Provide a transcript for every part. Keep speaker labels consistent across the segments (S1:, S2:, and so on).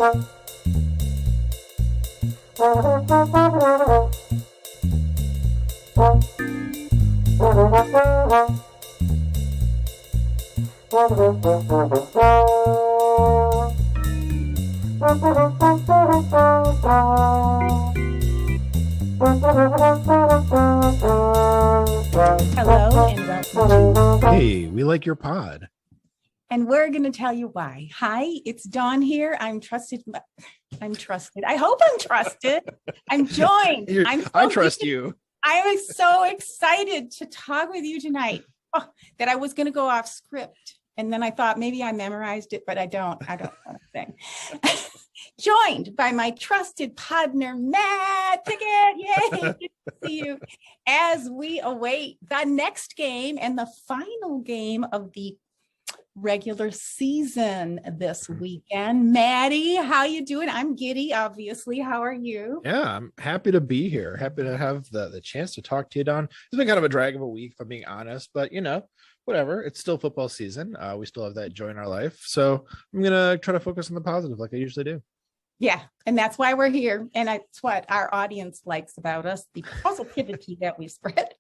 S1: Hello and welcome to
S2: Hey, we like your pod.
S1: And we're going to tell you why. Hi, it's Dawn here. I'm trusted. I hope I'm trusted. I'm joined.
S2: I trust you.
S1: I am so excited to talk with you tonight that I was going to go off script. And then I thought maybe I memorized it, but I don't want to sing. Joined by my trusted partner, Matt Pickett. Yay, good to see you. As we await the next game and the final game of the regular season this weekend. Maddie, how you doing? I'm giddy, obviously. How are you?
S2: Yeah, I'm happy to be here. Happy to have the chance to talk to you, Don. It's been kind of a drag of a week, if I'm being honest, but whatever. It's still football season. We still have that joy in our life. So I'm going to try to focus on the positive like I usually do.
S1: Yeah, and that's why we're here. And that's what our audience likes about us, the positivity that we spread.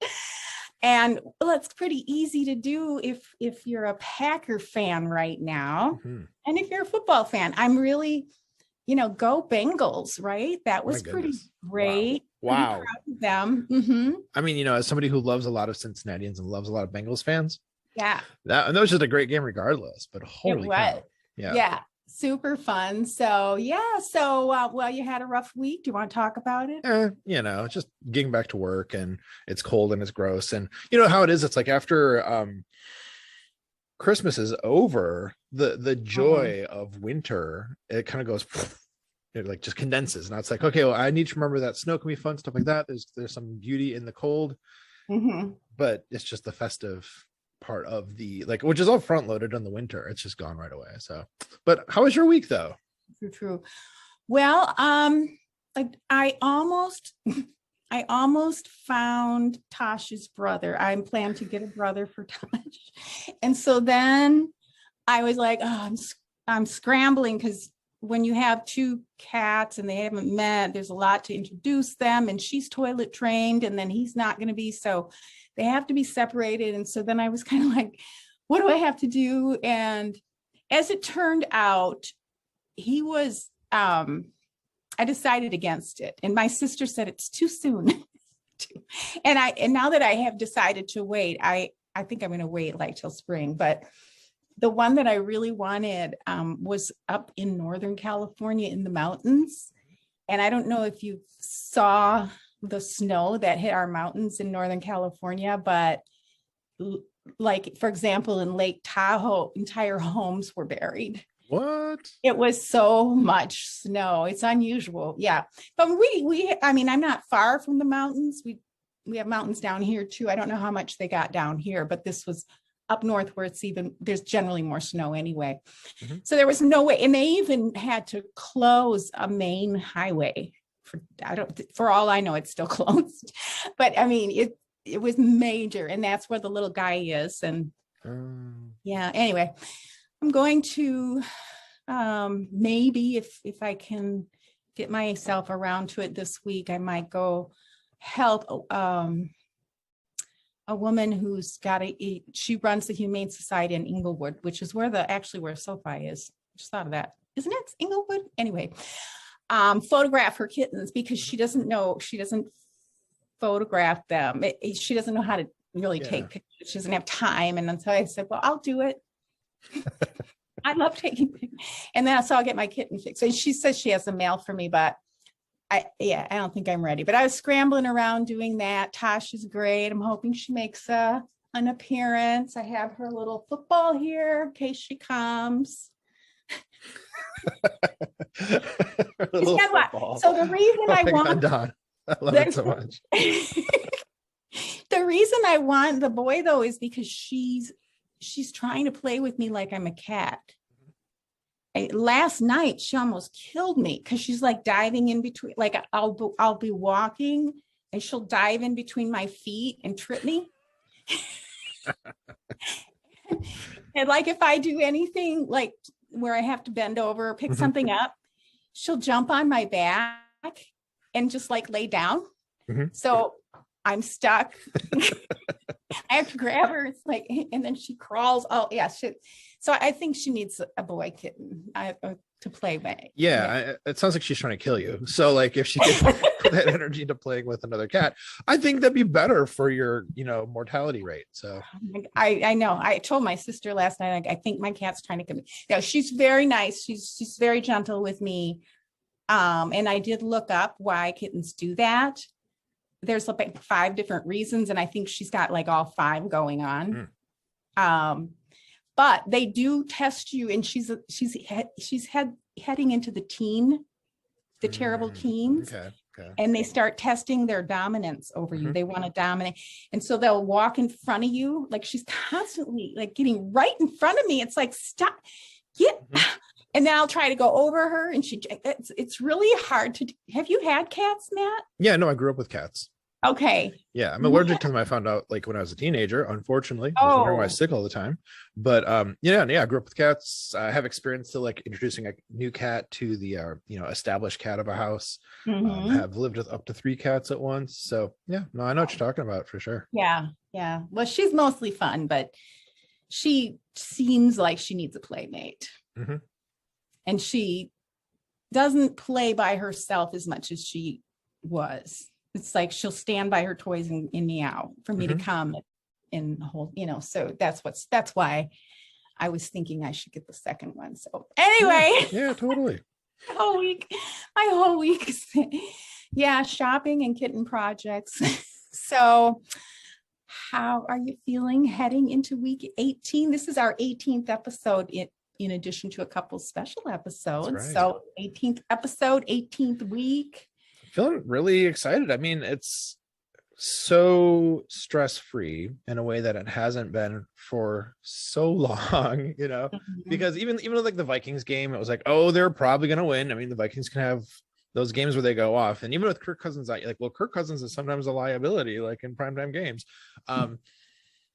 S1: And well, it's pretty easy to do if you're a Packer fan right now. Mm-hmm. And if you're a football fan, I'm really, go Bengals, right? That was pretty great.
S2: Wow.
S1: Proud of them. Mm-hmm.
S2: I mean, as somebody who loves a lot of Cincinnatians and loves a lot of Bengals fans.
S1: Yeah.
S2: That was just a great game regardless, but holy cow.
S1: Yeah. Super fun. So, well, you had a rough week. Do you want to talk about it?
S2: Just getting back to work, and it's cold and it's gross. And you know how it is. It's like after Christmas is over, the joy of winter, it kind of goes, it like just condenses. Now it's like, okay, well, I need to remember that snow can be fun, stuff like that. There's some beauty in the cold, but it's just the festive part of the which is all front loaded in the winter. It's just gone right away. So, but how was your week though?
S1: True. Well, I almost found Tasha's brother. I plan to get a brother for Tosh, and so then I was like, I'm scrambling because when you have two cats and they haven't met, there's a lot to introduce them, and she's toilet trained, and then he's not going to be, so they have to be separated. And so then I was kind of like, what do I have to do? And as it turned out, he was, I decided against it. And my sister said it's too soon. And now that I have decided to wait, I think I'm going to wait till spring. But the one that I really wanted was up in Northern California in the mountains. And I don't know if you saw the snow that hit our mountains in Northern California, but for example, in Lake Tahoe, entire homes were buried.
S2: What?
S1: It was so much snow. It's unusual. Yeah. But I'm not far from the mountains. We have mountains down here too. I don't know how much they got down here, but this was up north where there's generally more snow anyway. Mm-hmm. So there was no way. And they even had to close a main highway. For all I know, it's still closed, but I mean, it was major, and that's where the little guy is. And anyway, I'm going to, maybe if I can get myself around to it this week, I might go help, a woman who's she runs the Humane Society in Inglewood, which is where SoFi is. Just thought of that. Isn't it Inglewood? Anyway. Photograph her kittens because she doesn't photograph them. She doesn't know how to really take pictures. She doesn't have time. And so I said, well, I'll do it. I love taking pictures. And then I'll get my kitten fixed. And she says she has a mail for me, but I don't think I'm ready. But I was scrambling around doing that. Tosh is great. I'm hoping she makes an appearance. I have her little football here in case she comes. So the reason I want
S2: Don, I love it so much.
S1: The reason I want the boy though is because she's trying to play with me like I'm a cat. Last night she almost killed me because she's like diving in between. Like I'll be walking and she'll dive in between my feet and trip me. And like if I do anything like where I have to bend over or pick something up, she'll jump on my back and just like lay down.
S2: Mhm.
S1: So I'm stuck. I have to grab her. It's like, and then she crawls. Oh yeah. So I think she needs a boy kitten to play with.
S2: Yeah, it sounds like she's trying to kill you. So like if she could put that energy into playing with another cat, I think that'd be better for your, mortality rate. So
S1: I know. I told my sister last night, like, I think my cat's trying to come. Yeah, she's very nice. She's very gentle with me. And I did look up why kittens do that. There's like 5 different reasons, and I think she's got like all 5 going on. But they do test you, and she's heading into the terrible teens.
S2: Okay.
S1: And they start testing their dominance over you. They want to dominate. And so they'll walk in front of you. Like she's constantly like getting right in front of me. It's like, stop, and then I'll try to go over her. And it's really hard to, have you had cats, Matt?
S2: Yeah, no, I grew up with cats.
S1: Okay.
S2: Yeah, I'm allergic to them. I found out like when I was a teenager, unfortunately. I was wondering why I was sick all the time. But I grew up with cats. I have experience to like introducing a new cat to the established cat of a house. Have lived with up to 3 cats at once. So yeah, no, I know what you're talking about for sure.
S1: Yeah. Well, she's mostly fun, but she seems like she needs a playmate. And she doesn't play by herself as much as she was. It's like she'll stand by her toys and meow for me to come and hold, so that's why I was thinking I should get the second one. So anyway.
S2: Yeah, totally.
S1: My whole week is, shopping and kitten projects. So how are you feeling heading into week 18? This is our 18th episode in addition to a couple special episodes. Right. So 18th episode, 18th week.
S2: Feeling really excited. I mean, it's so stress-free in a way that it hasn't been for so long, because even though like the Vikings game, it was like, oh, they're probably going to win. I mean, the Vikings can have those games where they go off. And even with Kirk Cousins, Kirk Cousins is sometimes a liability, like in primetime games.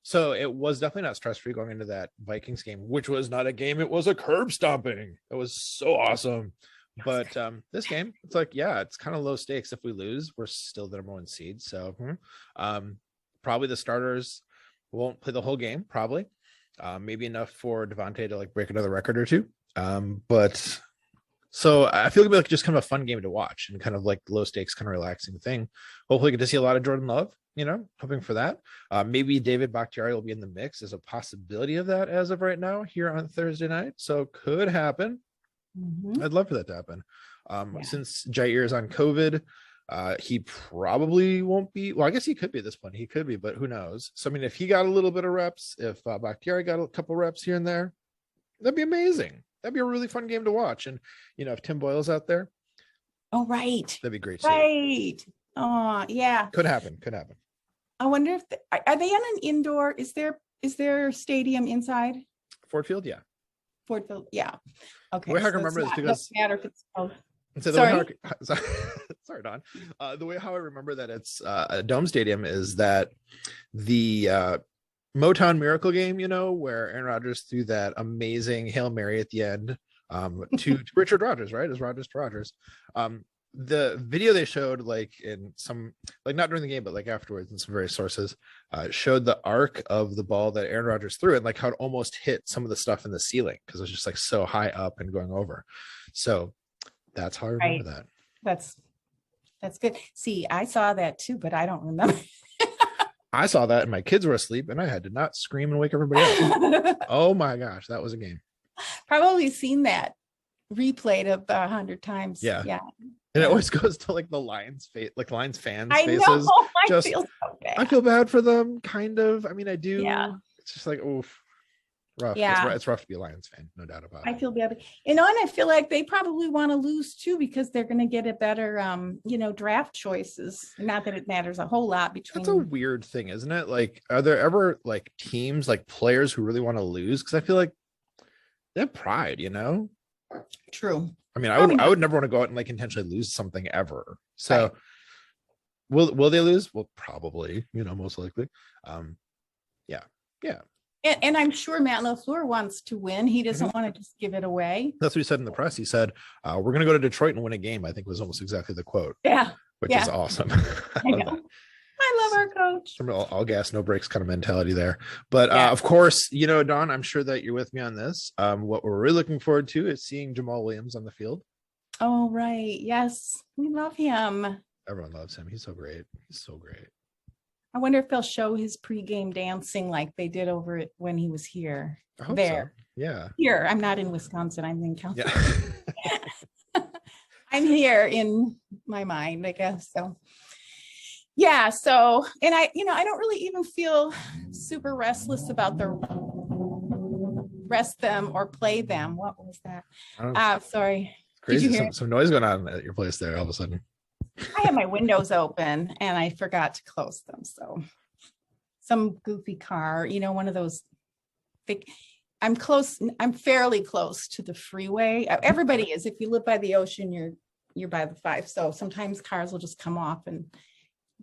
S2: So it was definitely not stress-free going into that Vikings game, which was not a game. It was a curb stomping. It was so awesome. But this game, it's like, it's kind of low stakes. If we lose, we're still the number 1 seed. So probably the starters won't play the whole game, probably. Maybe enough for Devontae to like break another record or 2. But so I feel it'll be like just kind of a fun game to watch and kind of like low stakes, kind of relaxing thing. Hopefully get to see a lot of Jordan Love, hoping for that. Maybe David Bakhtiari will be in the mix. There's a possibility of that as of right now here on Thursday night. So could happen. I'd love for that to happen. Since Jair is on COVID, he probably won't be. Well, I guess he could be at this point. He could be, but who knows? So, I mean, if he got a little bit of reps, if Bakhtiari got a couple reps here and there, that'd be amazing. That'd be a really fun game to watch. And, if Tim Boyle's out there.
S1: Oh, right.
S2: That'd be great.
S1: Right. Oh, yeah.
S2: Could happen.
S1: I wonder if, are they on an indoor? Is there stadium inside?
S2: Ford Field, yeah.
S1: Ford Field, yeah. Okay.
S2: The way I remember is because
S1: matter if it's
S2: sorry, Don. The way how I remember that it's a dome stadium is that the Motown Miracle game, where Aaron Rodgers threw that amazing Hail Mary at the end to Richard Rodgers, right? As Rodgers to Rodgers. The video they showed, like in some, like not during the game, but like afterwards in some various sources, showed the arc of the ball that Aaron Rodgers threw and like how it almost hit some of the stuff in the ceiling because it was just like so high up and going over. So that's how I remember that.
S1: That's good. See, I saw that too, but I don't remember.
S2: I saw that and my kids were asleep and I had to not scream and wake everybody up. Oh my gosh, that was a game.
S1: Probably seen that replayed 100 times. Yeah.
S2: And it always goes to like the Lions face, like Lions fans' faces.
S1: I feel so bad.
S2: I feel bad for them, kind of. I mean, I do.
S1: Yeah.
S2: It's just like, oof, rough.
S1: Yeah.
S2: It's rough to be a Lions fan, no doubt about it.
S1: I feel bad. And I feel like they probably want to lose too because they're going to get a better, draft choices. Not that it matters a whole lot between.
S2: That's a weird thing, isn't it? Like, are there ever like teams, like players who really want to lose? Because I feel like they have pride,
S1: True.
S2: I mean, I would never want to go out and like intentionally lose something ever. So right. Will they lose? Well, probably, most likely. Yeah.
S1: And I'm sure Matt LaFleur wants to win. He doesn't want to just give it away.
S2: That's what he said in the press. He said, we're going to go to Detroit and win a game. I think was almost exactly the quote.
S1: Yeah.
S2: Which is awesome.
S1: I know. I love our coach.
S2: All gas, no brakes kind of mentality there. But of course, Dawn, I'm sure that you're with me on this. What we're really looking forward to is seeing Jamal Williams on the field.
S1: Oh, right. Yes. We love him.
S2: Everyone loves him. He's so great. He's so great.
S1: I wonder if they'll show his pregame dancing like they did over it when he was here.
S2: I hope
S1: there.
S2: So. Yeah.
S1: Here. I'm not in Wisconsin. I'm in California. Yeah. I'm here in my mind, I guess. So yeah. So, and I don't really even feel super restless about the rest them or play them. What was that? Sorry.
S2: Crazy. Some noise going on at your place there all of a sudden.
S1: I have my windows open and I forgot to close them. So some goofy car, one of those big, I'm fairly close to the freeway. Everybody is. If you live by the ocean, you're by the 5. So sometimes cars will just come off and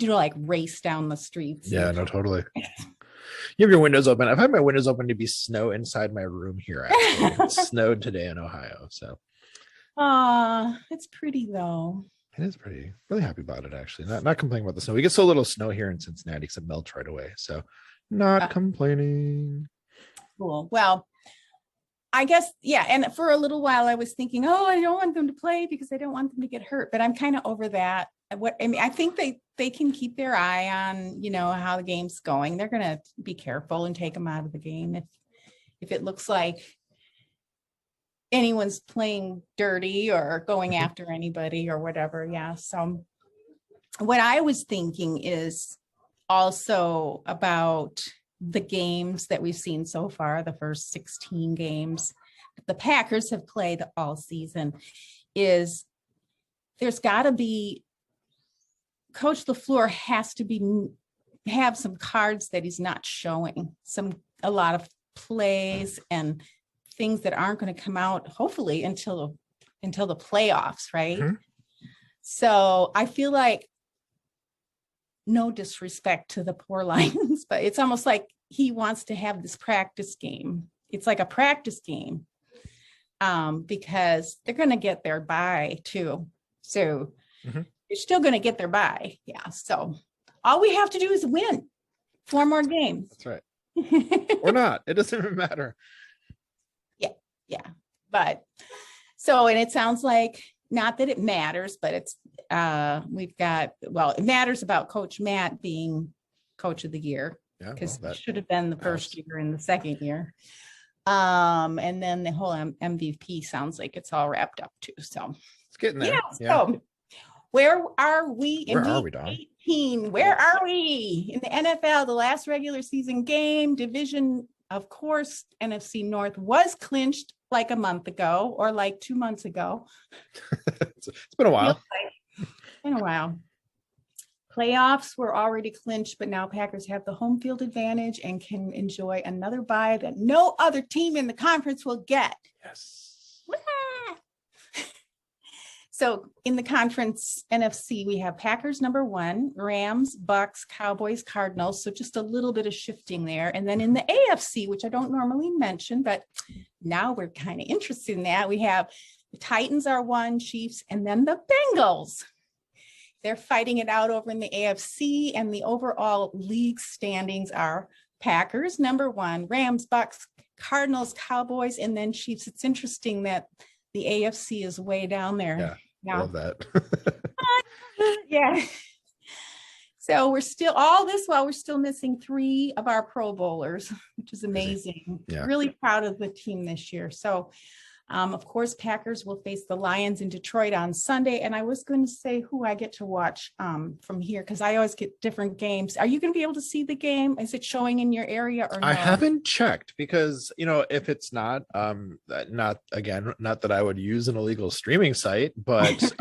S1: like race down the streets.
S2: Yeah, no, totally. You have your windows open. I've had my windows open to be snow inside my room here. Actually. It snowed today in Ohio. So
S1: it's pretty though.
S2: It is pretty. Really happy about it, actually. Not complaining about the snow. We get so little snow here in Cincinnati, except melts right away. So not complaining.
S1: Cool. Well, I guess, yeah. And for a little while, I was thinking, I don't want them to play because I don't want them to get hurt. But I'm kind of over that. I think they can keep their eye on, how the game's going. They're going to be careful and take them out of the game if it looks like anyone's playing dirty or going after anybody or whatever. Yeah. So what I was thinking is also about the games that we've seen so far, the first 16 games the Packers have played all season, is there's got to be, Coach LaFleur has to have some cards that he's not showing, a lot of plays and things that aren't going to come out hopefully until the playoffs, right? Mm-hmm. So I feel like, no disrespect to the poor Lions, but it's almost like he wants to have this practice game. It's like a practice game because they're going to get their bye too. So they're still going to get their bye. Yeah. So all we have to do is win 4 more games.
S2: That's right. Or not. It doesn't even matter.
S1: Yeah. But so, and it sounds like, not that it matters, but it's, it matters about Coach Matt being Coach of the Year, because it should have been the first year and the second year. And then the whole MVP sounds like it's all wrapped up too. So
S2: it's getting there.
S1: Yeah. So where are we in week 18? Where are we in the NFL? The last regular season game, division, of course, NFC North was clinched like a month ago or like 2 months ago.
S2: It's been a while.
S1: It's been a while. Playoffs were already clinched, but now Packers have the home field advantage and can enjoy another bye that no other team in the conference will get.
S2: Yes.
S1: So in the conference NFC, we have Packers number 1, Rams, Bucks, Cowboys, Cardinals. So just a little bit of shifting there. And then in the AFC, which I don't normally mention, but now we're kind of interested in that, we have the Titans are 1, Chiefs, and then the Bengals. They're fighting it out over in the AFC, and the overall league standings are Packers number 1, Rams, Bucks, Cardinals, Cowboys, and then Chiefs. It's interesting that the AFC is way down there.
S2: Yeah, I love that.
S1: Yeah. So we're still, all this while we're still missing 3 of our Pro Bowlers, which is amazing. Yeah. Really proud of the team this year. So, of course, Packers will face the Lions in Detroit on Sunday. And I was going to say who I get to watch from here, because I always get different games. Are you going to be able to see the game? Is it showing in your area or no?
S2: I haven't checked because, if it's not that I would use an illegal streaming site, but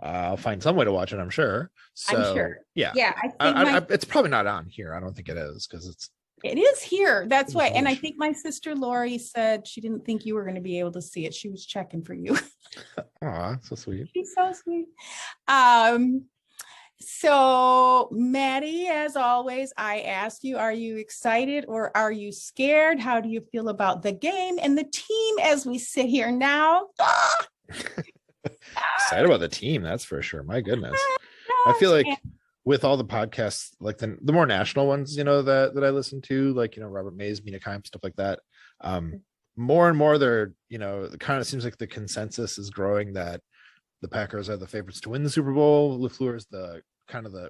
S2: I'll find some way to watch it, I'm sure. So,
S1: I'm sure.
S2: Yeah.
S1: I think
S2: it's probably not on here. I don't think it is because
S1: it is here. That's why. And I think my sister Lori said she didn't think you were going to be able to see it. She was checking for you.
S2: Aw, so sweet.
S1: She's so sweet. So, Maddie, as always, I ask you, are you excited or are you scared? How do you feel about the game and the team as we sit here now?
S2: Excited about the team, that's for sure. My goodness. I feel like with all the podcasts, like the more national ones, that I listen to, like, Robert Mays, Mina Kimes, stuff like that. More and more they're, it kind of seems like the consensus is growing that the Packers are the favorites to win the Super Bowl. LaFleur is the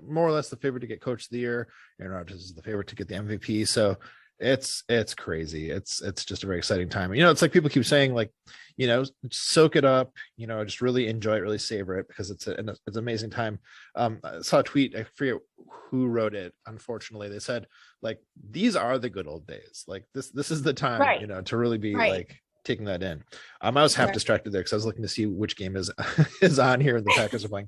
S2: more or less the favorite to get coach of the year. Aaron Rodgers is the favorite to get the MVP. So it's crazy. It's just a very exciting time. It's like people keep saying, like, soak it up, just really enjoy it, really savor it, because it's an amazing time. I saw a tweet, I forget who wrote it. Unfortunately, they said, like, these are the good old days. Like this is the time,
S1: right.
S2: to really be
S1: right.
S2: like taking that in. I was half distracted there because I was looking to see which game is on here. The Packers are playing.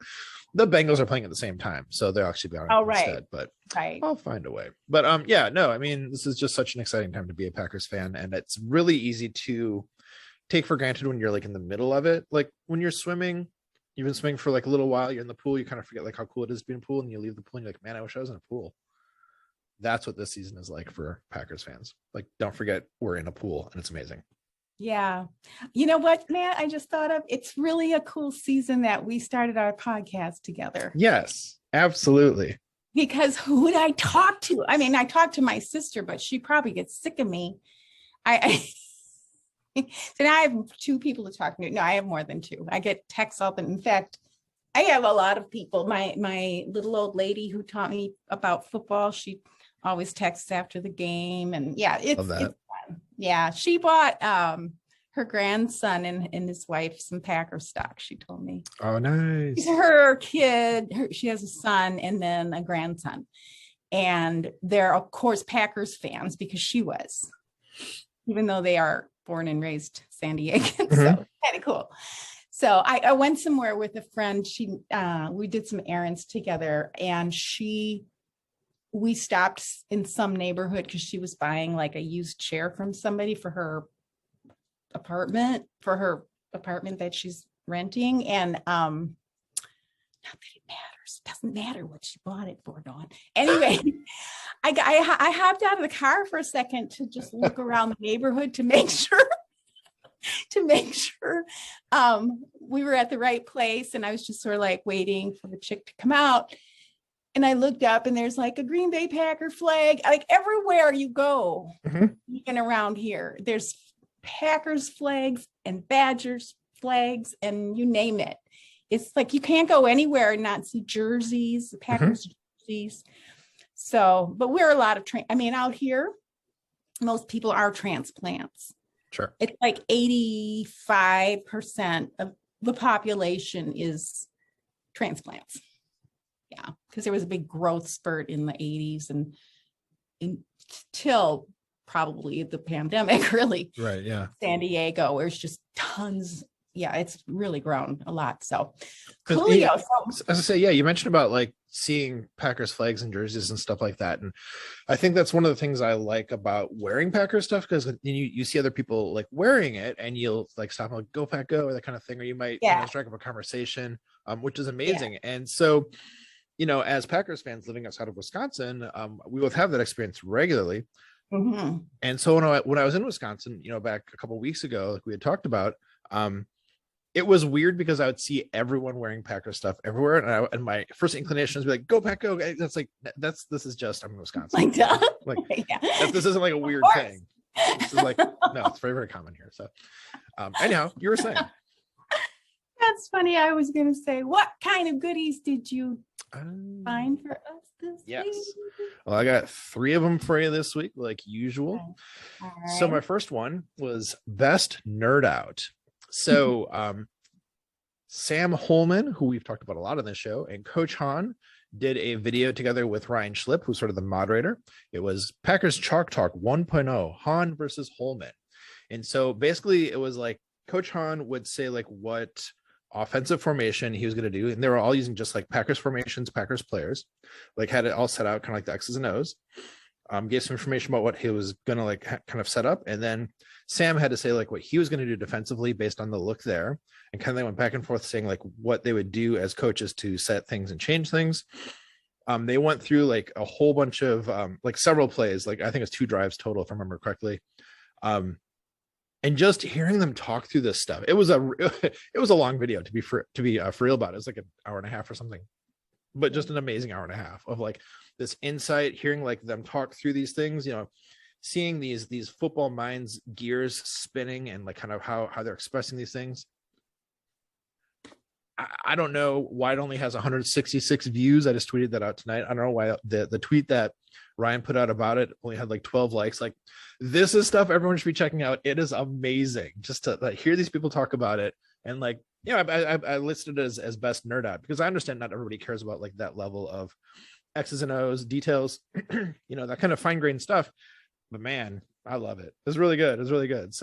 S2: The Bengals are playing at the same time, so they'll actually be on instead. But I'll find a way. But this is just such an exciting time to be a Packers fan, and it's really easy to take for granted when you're like in the middle of it. Like when you're swimming, you've been swimming for like a little while, you're in the pool, you kind of forget like how cool it is to be in a pool, and you leave the pool and you're like, man, I wish I was in a pool. That's what this season is like for Packers fans. Like, don't forget we're in a pool, and it's amazing.
S1: Yeah. You know what, Matt, I just thought of, it's really a cool season that we started our podcast together.
S2: Yes, absolutely.
S1: Because who would I talk to? I mean, I talked to my sister, but she probably gets sick of me. So now I have two people to talk to. No, I have more than two. I get texts up, and in fact, I have a lot of people. My little old lady who taught me about football, she always texts after the game, and it's fun. Yeah, she bought her grandson and his wife some Packer stock, she told me.
S2: Oh, nice.
S1: Her kid, she has a son and then a grandson. And they're, of course, Packers fans because she was, even though they are born and raised San Diegans. Mm-hmm. So kind of cool. So I went somewhere with a friend. We did some errands together, and we stopped in some neighborhood because she was buying like a used chair from somebody for her apartment that she's renting. And not that it matters. It doesn't matter what she bought it for, Dawn. Anyway, I hopped out of the car for a second to just look around the neighborhood to make sure we were at the right place. And I was just sort of like waiting for the chick to come out. And I looked up, and there's like a Green Bay Packer flag, like everywhere you go, even around here, there's Packers flags and Badgers flags, and you name it. It's like you can't go anywhere and not see jerseys, Packers jerseys. So, but we're a lot of out here, most people are transplants.
S2: Sure.
S1: It's like 85% of the population is transplants. Yeah, because there was a big growth spurt in the 80s and until probably the pandemic, really.
S2: Right, yeah.
S1: San Diego, where it's just tons. Yeah, it's really grown a lot. So, Coolio.
S2: As I say, you mentioned about like seeing Packers flags and jerseys and stuff like that. And I think that's one of the things I like about wearing Packers stuff, because you see other people like wearing it, and you'll like stop and like, go Pack go, or that kind of thing, or you might strike up a conversation, which is amazing. Yeah. And so, as Packers fans living outside of Wisconsin, we both have that experience regularly. Mm-hmm. And so when I was in Wisconsin, back a couple of weeks ago, like we had talked about, it was weird because I would see everyone wearing Packer stuff everywhere, and my first inclination was to be like, "Go Pack, go!" This is just, I'm in Wisconsin. This isn't like a weird thing. This is like, no, it's very, very common here. So, anyhow, you were saying.
S1: That's funny. I was going to say, what kind of goodies did you find for us this week?
S2: Well, I got 3 of them for you this week, like usual.
S1: All right.
S2: So my first one was Best Nerd Out. So Sam Holman, who we've talked about a lot on this show, and Coach Hawn did a video together with Ryan Schlip, who's sort of the moderator. It was Packers Chalk Talk 1.0, Hawn versus Holman. And so basically it was like Coach Hawn would say like what offensive formation he was going to do, and they were all using just like Packers formations, Packers players, like had it all set out kind of like the X's and O's. gave some information about what he was going to like kind of set up. And then Sam had to say like what he was going to do defensively based on the look there. And kind of they went back and forth saying like what they would do as coaches to set things and change things. They went through like a whole bunch of like several plays, like I think it's 2 drives total, if I remember correctly. And just hearing them talk through this stuff, it was a long video to be for real about it. It was like an hour and a half or something, but just an amazing hour and a half of like this insight, hearing like them talk through these things, you know, seeing these football minds gears spinning and like kind of how they're expressing these things. I don't know why it only has 166 views. I just tweeted that out tonight. I don't know why the tweet that Ryan put out about it only had like 12 likes. Like, this is stuff everyone should be checking out. It is amazing just to like hear these people talk about it. And like, you know, I listed it as best nerd out because I understand not everybody cares about like that level of X's and O's, details, you know, that kind of fine grained stuff. But man, I love it. It's really good. It's really good. So